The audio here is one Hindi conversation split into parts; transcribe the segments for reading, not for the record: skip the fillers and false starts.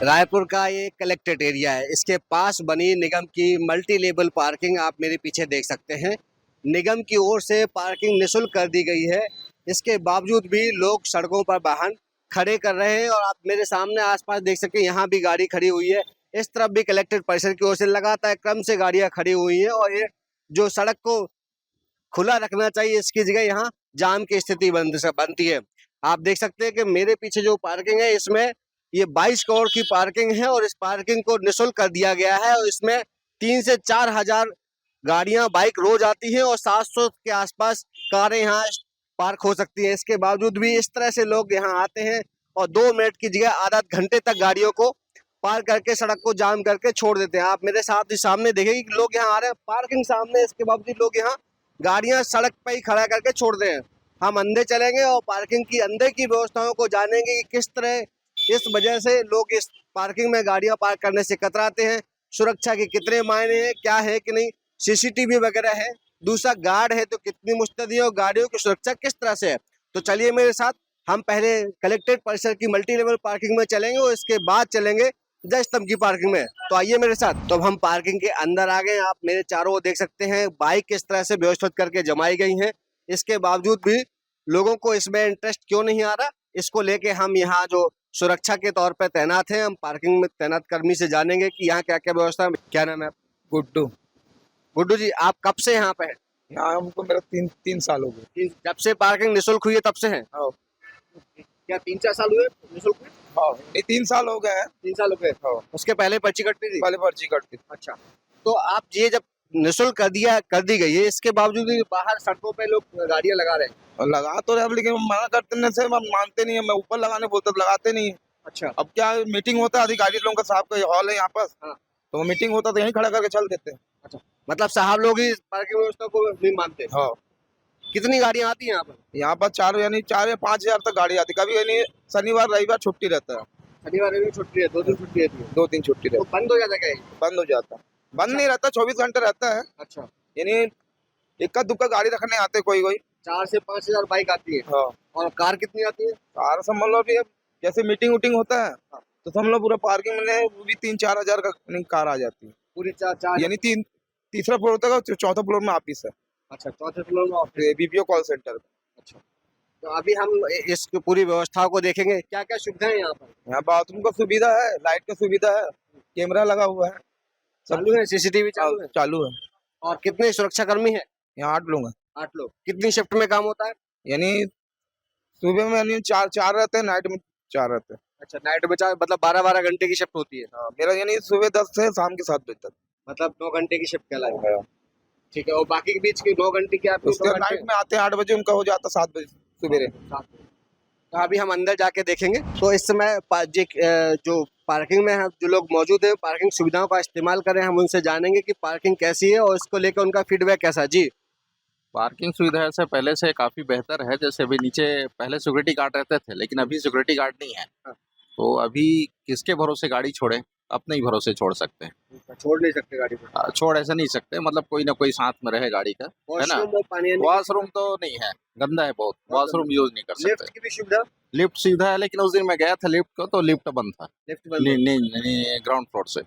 रायपुर का ये कलेक्टेड एरिया है। इसके पास बनी निगम की मल्टी लेवल पार्किंग आप मेरे पीछे देख सकते हैं। निगम की ओर से पार्किंग निःशुल्क कर दी गई है। इसके बावजूद भी लोग सड़कों पर वाहन खड़े कर रहे हैं और आप मेरे सामने आसपास देख सकते हैं, यहाँ भी गाड़ी खड़ी हुई है। इस तरफ भी कलेक्टेड परिसर की ओर से लगातार क्रम से गाड़ियाँ खड़ी हुई हैं और ये जो सड़क को खुला रखना चाहिए, इसकी जगह यहाँ जाम की स्थिति बनती है। आप देख सकते हैं कि मेरे पीछे जो पार्किंग है, इसमें ये 22 करोड़ की पार्किंग है और इस पार्किंग को निःशुल्क कर दिया गया है और इसमें 3 से 4 हजार गाड़ियां, बाइक रोज आती हैं और 700 के आसपास कारें यहाँ पार्क हो सकती हैं। इसके बावजूद भी इस तरह से लोग यहाँ आते हैं और 2 मिनट की जगह आधा घंटे तक गाड़ियों को पार करके सड़क को जाम करके छोड़ देते हैं। आप मेरे साथ ही सामने देखेंगे कि लोग यहाँ आ रहे हैं, पार्किंग सामने, इसके बावजूद लोग यहाँ गाड़ियां सड़क पर ही खड़ा करके छोड़ रहे हैं। हम अंदर चलेंगे और पार्किंग की अंदर की व्यवस्थाओं को जानेंगे कि किस तरह इस वजह से लोग इस पार्किंग में गाड़ियां पार्क करने से कतराते हैं। सुरक्षा के कितने मायने हैं, क्या है कि नहीं, सीसीटीवी वगैरह है, दूसरा गार्ड है तो कितनी मुस्तैदी है और गाड़ियों की सुरक्षा किस तरह से है। तो चलिए मेरे साथ, हम पहले कलेक्टेड परिसर की मल्टी लेवल पार्किंग में चलेंगे और इसके बाद चलेंगे जय स्तंभ की पार्किंग में। तो आइए मेरे साथ। तो हम पार्किंग के अंदर आ गए। आप मेरे चारों ओर देख सकते हैं बाइक किस तरह से व्यवस्थित करके जमाई गई हैं। इसके बावजूद भी लोगों को इसमें इंटरेस्ट क्यों नहीं आ रहा, इसको लेके हम यहाँ जो सुरक्षा के तौर पर तैनात हैं, हम पार्किंग में तैनात कर्मी से जानेंगे कि यहाँ क्या क्या व्यवस्था है। क्या नाम है आप? गुड्डू। गुड्डू जी, आप कब से यहाँ पे हैं? यहाँ हमको मेरा तीन साल हो गए। जब से पार्किंग निःशुल्क हुई है तब से हैं? हाँ। क्या 3-4 साल हुए निःशुल्क हुए? हाँ, नहीं 3 साल हो गए हैं। 3 साल हो गए। हाँ। उसके पहले पर्ची कटती थी? पहले पर्ची कटती थी। अच्छा, तो आप ये जब निःशुल्क कर दी गई है, इसके बावजूद भी बाहर सड़कों पे लोग गाड़ियां लगा रहे हैं। और लगा तो रहे, लेकिन मना करते से हम मानते नहीं है। मैं ऊपर लगाने बोलते तो लगाते नहीं है। अच्छा। अब क्या मीटिंग होता है, अधिकारी लोगों का, साहब का हॉल है यहाँ पास। हाँ। तो मीटिंग होता तो यहीं खड़ा करके चल देते हैं। अच्छा, मतलब साहब लोग ही पार्किंग व्यवस्था को नहीं मानते। हाँ। कितनी गाड़ियां आती हैं यहाँ पर? यहाँ पर 4 या 5 हजार तक गाड़ी आती। कभी यानी शनिवार रविवार छुट्टी रहता है। शनिवार रविवार छुट्टी है, 2 दिन छुट्टी रहती है। 2 दिन छुट्टी तो रहती बंद हो जाता है? बंद हो जाता है। बंद नहीं रहता, 24 घंटे रहता है। अच्छा। यानी इक्का दुक्का गाड़ी रखने आते कोई 4 से 5 हजार बाइक आती है। हाँ। और कार कितनी आती है? कार समझ लो भी, अब जैसे मीटिंग वूटिंग होता है। हाँ। तो समझ लो पूरा पार्किंग में वो भी 3-4 हजार का नहीं कार आ जाती है पूरी 4 यानी तीसरा फ्लोर तक और चौथा फ्लोर में ऑफिस है। अच्छा, चौथे फ्लोर में ऑफिस। BPO call centre. अच्छा, तो अभी हम इस पूरी व्यवस्था को देखेंगे, क्या क्या सुविधाएं यहाँ पर? यहाँ बाथरूम का सुविधा है, लाइट का सुविधा है, कैमरा लगा हुआ है, चालू है, सीसीटीवी चालू है? चालू है। और कितने सुरक्षा कर्मी है? यहाँ 8 लोग हैं। 8 लोग। कितनी शिफ्ट में काम होता है? यानी सुबह में यानी चार रहते हैं, नाइट में 4 रहते हैं। अच्छा, नाइट में 4, मतलब 12-12 घंटे की शिफ्ट होती है। मेरा यानी सुबह 10 से शाम के 7 बजे तक, मतलब 9 घंटे की शिफ्ट कहलाएगी। ठीक है, और बाकी के बीच की 9 घंटे की आप उसके नाइट में आते हैं 8 बजे, उनका हो जाता 7 बजे सुबह। तो अभी हम अंदर जाके देखेंगे। तो इस समय जो पार्किंग में जो लोग मौजूद हैं, पार्किंग सुविधाओं का इस्तेमाल कर रहे हैं, हम उनसे जानेंगे कि पार्किंग कैसी है और इसको लेकर उनका फीडबैक कैसा है। जी, पार्किंग सुविधा से पहले से काफ़ी बेहतर है। जैसे अभी नीचे पहले सिक्योरिटी गार्ड रहते थे, लेकिन अभी सिक्योरिटी गार्ड नहीं है। हाँ। तो अभी किसके भरोसे गाड़ी छोड़े, अपने ही भरोसे छोड़ सकते हैं। छोड़ नहीं सकते गाड़ी को? छोड़ ऐसे नहीं सकते, मतलब कोई ना कोई साथ में रहे गाड़ी का, है ना। वॉशरूम तो नहीं है, गंदा है बहुत, वॉशरूम यूज नहीं कर सकते। लिफ्ट की भी सुविधा? लिफ्ट सुविधा है, लेकिन उस दिन मैं गया था लिफ्ट को तो लिफ्ट बंद था। लिफ्ट बंद? नहीं, ग्राउंड फ्लोर से।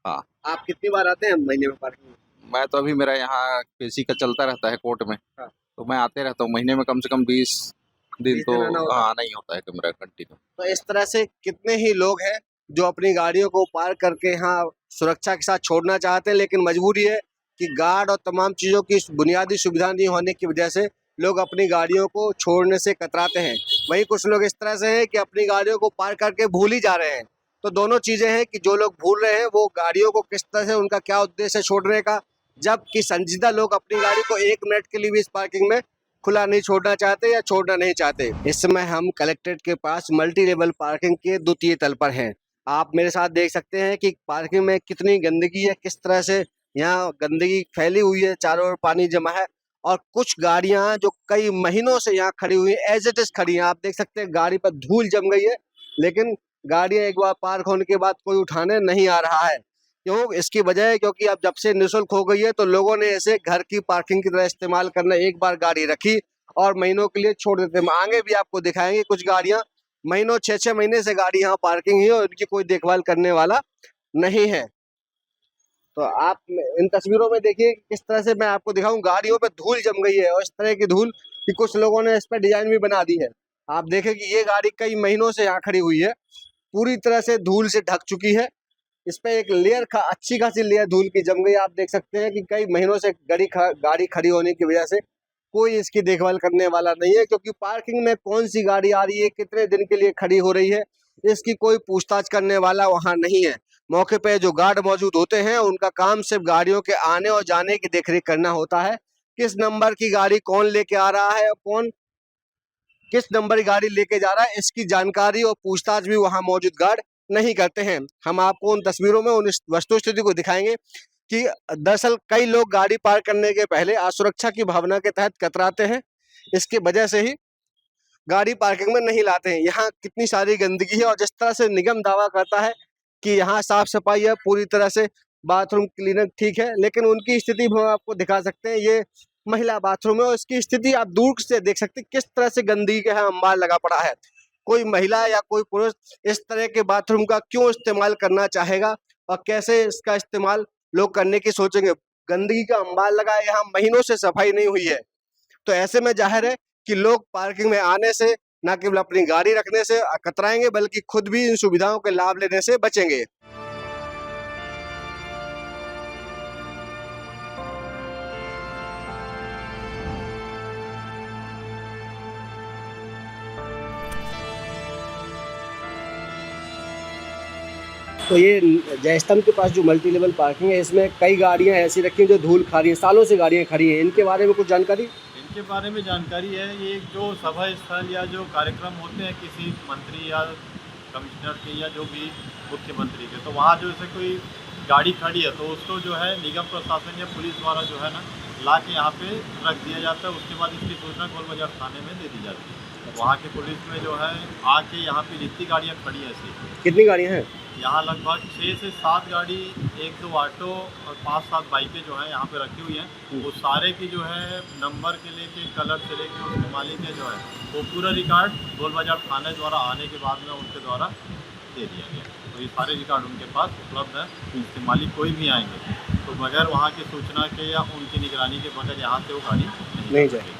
हाँ। आप कितनी बार आते हैं महीने में पार्किंग? मैं तो अभी मेरा यहाँ केसी का चलता रहता है कोर्ट में। हाँ। तो मैं आते रहता हूँ, महीने में कम से कम 20 दिन तो आना ही होता है मेरा कंटिन्यू। तो इस तरह से कितने ही लोग हैं जो अपनी गाड़ियों को पार्क करके यहाँ सुरक्षा के साथ छोड़ना चाहते हैं, लेकिन मजबूरी है कि गार्ड और तमाम चीज़ों की बुनियादी सुविधा नहीं होने की वजह से लोग अपनी गाड़ियों को छोड़ने से कतराते हैं। वहीं कुछ लोग इस तरह से हैं कि अपनी गाड़ियों को पार्क करके भूल ही जा रहे हैं। तो दोनों चीज़ें हैं कि जो लोग भूल रहे हैं वो गाड़ियों को किस तरह से, उनका क्या उद्देश्य है छोड़ने का, जबकि संजीदा लोग अपनी गाड़ी को 1 मिनट के लिए भी इस पार्किंग में खुला नहीं छोड़ना चाहते या छोड़ना नहीं चाहते। इस समय हम कलेक्ट्रेट के पास मल्टी लेवल पार्किंग के द्वितीय तल पर हैं। आप मेरे साथ देख सकते हैं कि पार्किंग में कितनी गंदगी है, किस तरह से यहाँ गंदगी फैली हुई है, चारों ओर पानी जमा है और कुछ गाड़ियां जो कई महीनों से यहाँ खड़ी हुई है, एज इट इज खड़ी हैं। आप देख सकते हैं गाड़ी पर धूल जम गई है, लेकिन गाड़ियां एक बार पार्क होने के बाद कोई उठाने नहीं आ रहा है। क्यों? इसकी वजह है क्योंकि अब जब से निःशुल्क हो गई है तो लोगों ने इसे घर की पार्किंग की तरह इस्तेमाल करना, एक बार गाड़ी रखी और महीनों के लिए छोड़ देते हैं। आगे भी आपको दिखाएंगे कुछ गाड़ियां महीनों 6-6 महीने से गाड़ी यहाँ पार्किंग है और इनकी कोई देखभाल करने वाला नहीं है। तो आप इन तस्वीरों में देखिए किस तरह से मैं आपको दिखाऊं, गाड़ियों पे धूल जम गई है और इस तरह की धूल कि कुछ लोगों ने इस पर डिजाइन भी बना दी है। आप देखें कि ये गाड़ी कई महीनों से यहाँ खड़ी हुई है, पूरी तरह से धूल से ढक चुकी है। इस पे एक लेयर अच्छी खासी लेयर धूल की जम गई। आप देख सकते हैं कि कई महीनों से गाड़ी खड़ी होने की वजह से कोई इसकी देखभाल करने वाला नहीं है, क्योंकि पार्किंग में कौन सी गाड़ी आ रही है, कितने दिन के लिए खड़ी हो रही है, इसकी कोई पूछताछ करने वाला वहां नहीं है। मौके पे जो गार्ड मौजूद होते हैं उनका काम सिर्फ गाड़ियों के आने और जाने की देखरेख करना होता है। किस नंबर की गाड़ी कौन लेके आ रहा है और कौन किस नंबर की गाड़ी लेके जा रहा है, इसकी जानकारी और पूछताछ भी वहां मौजूद गार्ड नहीं करते हैं। हम आपको उन तस्वीरों में उन वस्तु स्थिति को दिखाएंगे कि दरअसल कई लोग गाड़ी पार्क करने के पहले असुरक्षा की भावना के तहत कतराते हैं, इसकी वजह से ही गाड़ी पार्किंग में नहीं लाते हैं। यहाँ कितनी सारी गंदगी है और जिस तरह से निगम दावा करता है कि यहाँ साफ सफाई है, पूरी तरह से बाथरूम क्लीनर ठीक है, लेकिन उनकी स्थिति हम आपको दिखा सकते हैं। ये महिला बाथरूम है और इसकी स्थिति आप दूर से देख सकते हैं किस तरह से गंदगी का अंबार लगा पड़ा है। कोई महिला या कोई पुरुष इस तरह के बाथरूम का क्यों इस्तेमाल करना चाहेगा और कैसे इसका इस्तेमाल लोग करने की सोचेंगे। गंदगी का अंबार लगा है, यहाँ महीनों से सफाई नहीं हुई है। तो ऐसे में जाहिर है कि लोग पार्किंग में आने से न केवल अपनी गाड़ी रखने से कतराएंगे, बल्कि खुद भी इन सुविधाओं के लाभ लेने से बचेंगे। तो ये जयस्तंभ के पास जो मल्टी लेवल पार्किंग है, इसमें कई गाड़ियां ऐसी रखी हैं जो धूल खा रही हैं, सालों से गाड़ियां खड़ी हैं। इनके बारे में कुछ जानकारी? इनके बारे में जानकारी है, ये जो सभा स्थल या जो कार्यक्रम होते हैं किसी मंत्री या कमिश्नर के या जो भी मुख्यमंत्री के, तो वहाँ जो ऐसे कोई गाड़ी खड़ी है तो उसको जो है निगम प्रशासन या पुलिस द्वारा जो है ना ला के यहाँ पे रख दिया जाता है। उसके बाद इसकी सूचना गोल बाजार थाने में दे दी जाती है। वहाँ के पुलिस में जो है आके यहाँ पे जितनी गाड़ियाँ खड़ी हैं ऐसी, कितनी गाड़ियां हैं यहाँ लगभग 6 से 7 गाड़ी, 1-2 ऑटो और 5-7 बाइकें जो हैं यहाँ पे रखी हुई हैं। वो सारे की जो है नंबर के लेके, कलर से लेके, उसके मालिक के जो है वो पूरा रिकॉर्ड गोल बाजार थाने द्वारा आने के बाद में उनके द्वारा दे दिया गया। तो ये सारे रिकॉर्ड उनके पास उपलब्ध है। इसके मालिक कोई भी आएंगे तो बगैर वहाँ की सूचना के या उनकी निगरानी के बगैर यहाँ से वो गाड़ी नहीं जाएगी,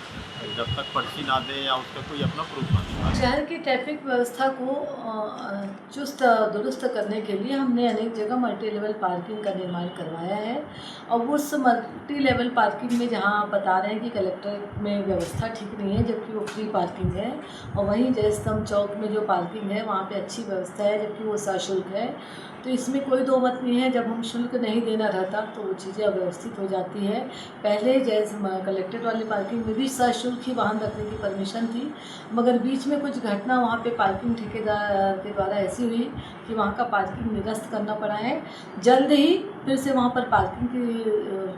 जब तक पर्ची ना दे या उसका कोई अपना प्रूफ ना दिखाए। शहर की ट्रैफिक व्यवस्था को चुस्त दुरुस्त करने के लिए हमने अनेक जगह मल्टी लेवल पार्किंग का निर्माण करवाया है। और उस मल्टी लेवल पार्किंग में जहां आप बता रहे हैं कि कलेक्ट्रेट में व्यवस्था ठीक नहीं है, जबकि वो फ्री पार्किंग है, और वहीं जयस्तंभ चौक में जो पार्किंग है वहाँ पे अच्छी व्यवस्था है, जबकि वो सशुल्क है। तो इसमें कोई दो मत नहीं है। जब हम शुल्क नहीं देना रहता तो वो चीज़ें अव्यवस्थित हो जाती है। पहले जैसे कलेक्ट्रेट वाली पार्किंग में भी सशुल्क ही वाहन रखने की परमिशन थी, मगर बीच में कुछ घटना वहाँ पे पार्किंग ठेकेदार के द्वारा ऐसी हुई कि वहाँ का पार्किंग निरस्त करना पड़ा है। जल्द ही फिर से वहाँ पर पार्किंग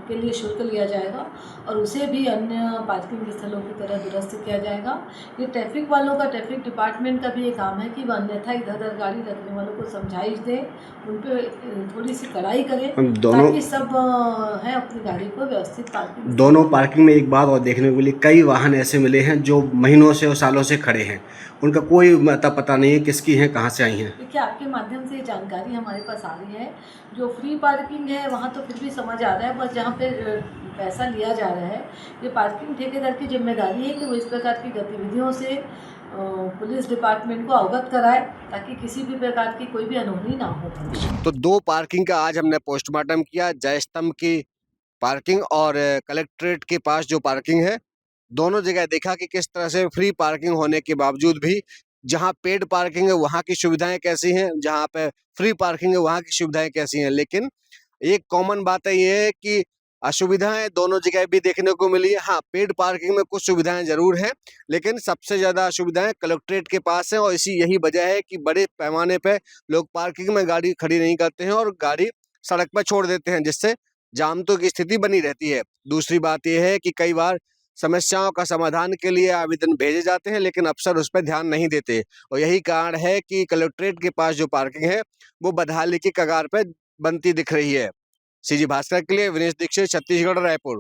के लिए शुल्क लिया जाएगा और उसे भी अन्य पार्किंग स्थलों की तरह दुरुस्त किया जाएगा। ये ट्रैफिक वालों का, ट्रैफिक डिपार्टमेंट का भी ये काम है कि वह अन्यथा इधर उधर गाड़ी रखने वालों को समझाइश दें, उन पर थोड़ी सी कड़ाई करें ताकि सब हैं अपनी गाड़ी को व्यवस्थित पार्किंग। दोनों पार्किंग में एक बात और देखने को मिली, कई वाहन ऐसे मिले हैं जो महीनों से और सालों से खड़े हैं, उनका कोई पता नहीं है किसकी हैं, कहाँ से आई हैं। देखिए, आपके माध्यम से ये जानकारी हमारे पास आ रही है। जो फ्री पार्किंग है वहाँ तो फिर भी समझ आ रहा है, बस जहाँ पे पैसा लिया जा रहा है, ये पार्किंग ठेकेदार की जिम्मेदारी है कि वो इस प्रकार की गतिविधियों से पुलिस डिपार्टमेंट को अवगत कराए ताकि किसी भी प्रकार की कोई भी अनहोनी ना हो। तो दो पार्किंग का आज हमने पोस्टमार्टम किया, जयस्तंभ की पार्किंग और कलेक्ट्रेट के पास जो पार्किंग है, दोनों जगह देखा कि किस तरह से फ्री पार्किंग होने के बावजूद भी जहां पेड पार्किंग है वहां की सुविधाएं कैसी हैं, जहां पे फ्री पार्किंग है वहां की सुविधाएं कैसी हैं। लेकिन एक कॉमन बात है ये है कि असुविधाएं दोनों जगह भी देखने को मिली है। हाँ, पेड पार्किंग में कुछ सुविधाएं जरूर हैं, लेकिन सबसे ज्यादा असुविधाएं कलेक्ट्रेट के पास है और यही वजह है कि बड़े पैमाने पे लोग पार्किंग में गाड़ी खड़ी नहीं करते हैं और गाड़ी सड़क पर छोड़ देते हैं, जिससे जामतों की स्थिति बनी रहती है। दूसरी बात यह है कि कई बार समस्याओं का समाधान के लिए आवेदन भेजे जाते हैं, लेकिन अफसर उस पर ध्यान नहीं देते और यही कारण है कि कलेक्ट्रेट के पास जो पार्किंग है वो बदहाली की कगार पे बनती दिख रही है। सीजी भास्कर के लिए विनेश दीक्षित, छत्तीसगढ़, रायपुर।